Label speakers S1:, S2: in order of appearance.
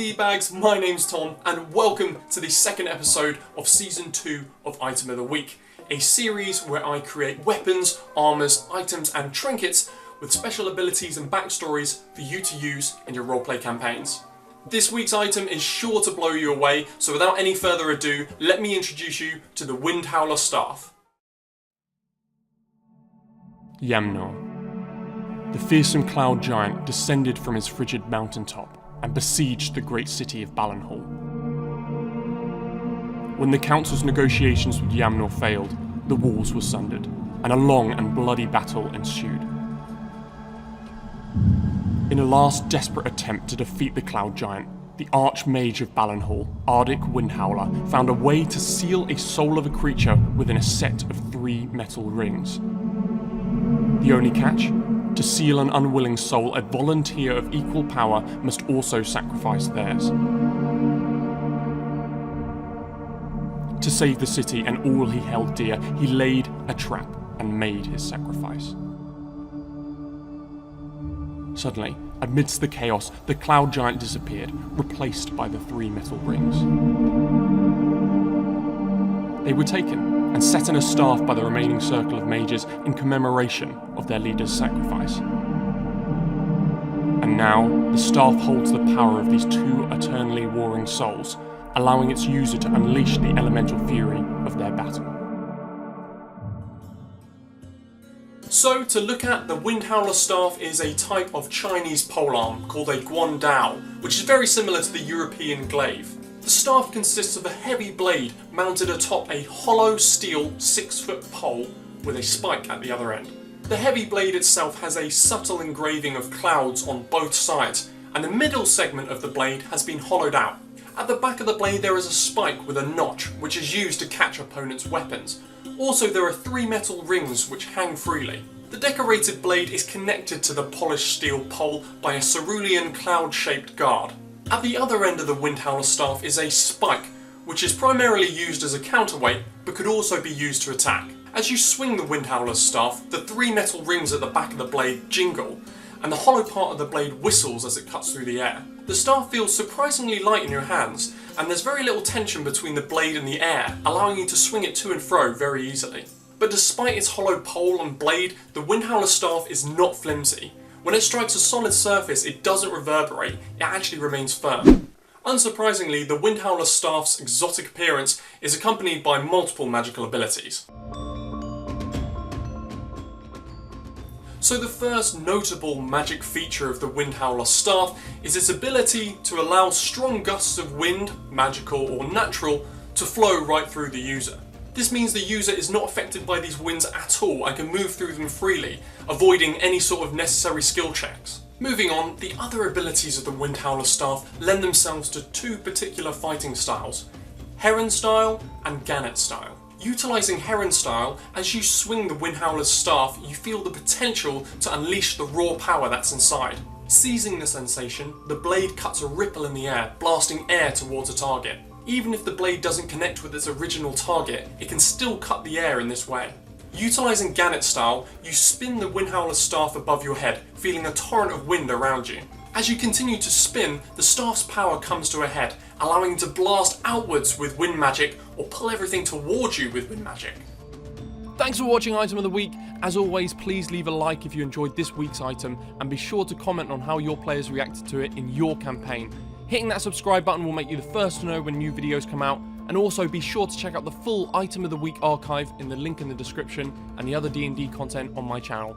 S1: Teabags, my name's Tom, and welcome to the second episode of Season 2 of Item of the Week, a series where I create weapons, armours, items and trinkets with special abilities and backstories for you to use in your roleplay campaigns. This week's item is sure to blow you away, so without any further ado, let me introduce you to the Windhowler staff. Yamnar. The fearsome cloud giant descended from his frigid mountaintop and besieged the great city of Balinhall. When the council's negotiations with Yamnar failed, the walls were sundered, and a long and bloody battle ensued. In a last desperate attempt to defeat the cloud giant, the Archmage of Balinhall, Arctic Windhowler, found a way to seal a soul of a creature within a set of 3 metal rings. The only catch? To seal an unwilling soul, a volunteer of equal power must also sacrifice theirs. To save the city and all he held dear, he laid a trap and made his sacrifice. Suddenly, amidst the chaos, the cloud giant disappeared, replaced by the 3 metal rings. They were taken and set in a staff by the remaining circle of mages in commemoration of their leader's sacrifice. And now, the staff holds the power of these 2 eternally warring souls, allowing its user to unleash the elemental fury of their battle. So, to look at, the Windhowler staff is a type of Chinese polearm called a guandao, which is very similar to the European glaive. The staff consists of a heavy blade mounted atop a hollow steel 6-foot pole with a spike at the other end. The heavy blade itself has a subtle engraving of clouds on both sides, and the middle segment of the blade has been hollowed out. At the back of the blade there is a spike with a notch, which is used to catch opponents' weapons. Also, there are 3 metal rings which hang freely. The decorated blade is connected to the polished steel pole by a cerulean cloud-shaped guard. At the other end of the Windhowler staff is a spike, which is primarily used as a counterweight, but could also be used to attack. As you swing the Windhowler's staff, the 3 metal rings at the back of the blade jingle, and the hollow part of the blade whistles as it cuts through the air. The staff feels surprisingly light in your hands, and there's very little tension between the blade and the air, allowing you to swing it to and fro very easily. But despite its hollow pole and blade, the Windhowler staff is not flimsy. When it strikes a solid surface, it doesn't reverberate, it actually remains firm. Unsurprisingly, the Windhowler staff's exotic appearance is accompanied by multiple magical abilities. So the first notable magic feature of the Windhowler staff is its ability to allow strong gusts of wind, magical or natural, to flow right through the user. This means the user is not affected by these winds at all and can move through them freely, avoiding any sort of necessary skill checks. Moving on, the other abilities of the Windhowler staff lend themselves to 2 particular fighting styles, Heron style and Gannet style. Utilising Heron style, as you swing the Windhowler's staff, you feel the potential to unleash the raw power that's inside. Seizing the sensation, the blade cuts a ripple in the air, blasting air towards a target. Even if the blade doesn't connect with its original target, it can still cut the air in this way. Utilising Gannet style, you spin the Windhowler's staff above your head, feeling a torrent of wind around you. As you continue to spin, the staff's power comes to a head, allowing you to blast outwards with wind magic or pull everything towards you with wind magic. Thanks for watching Item of the Week. As always, please leave a like if you enjoyed this week's item, and be sure to comment on how your players reacted to it in your campaign. Hitting that subscribe button will make you the first to know when new videos come out, and also be sure to check out the full Item of the Week archive in the link in the description and the other D&D content on my channel.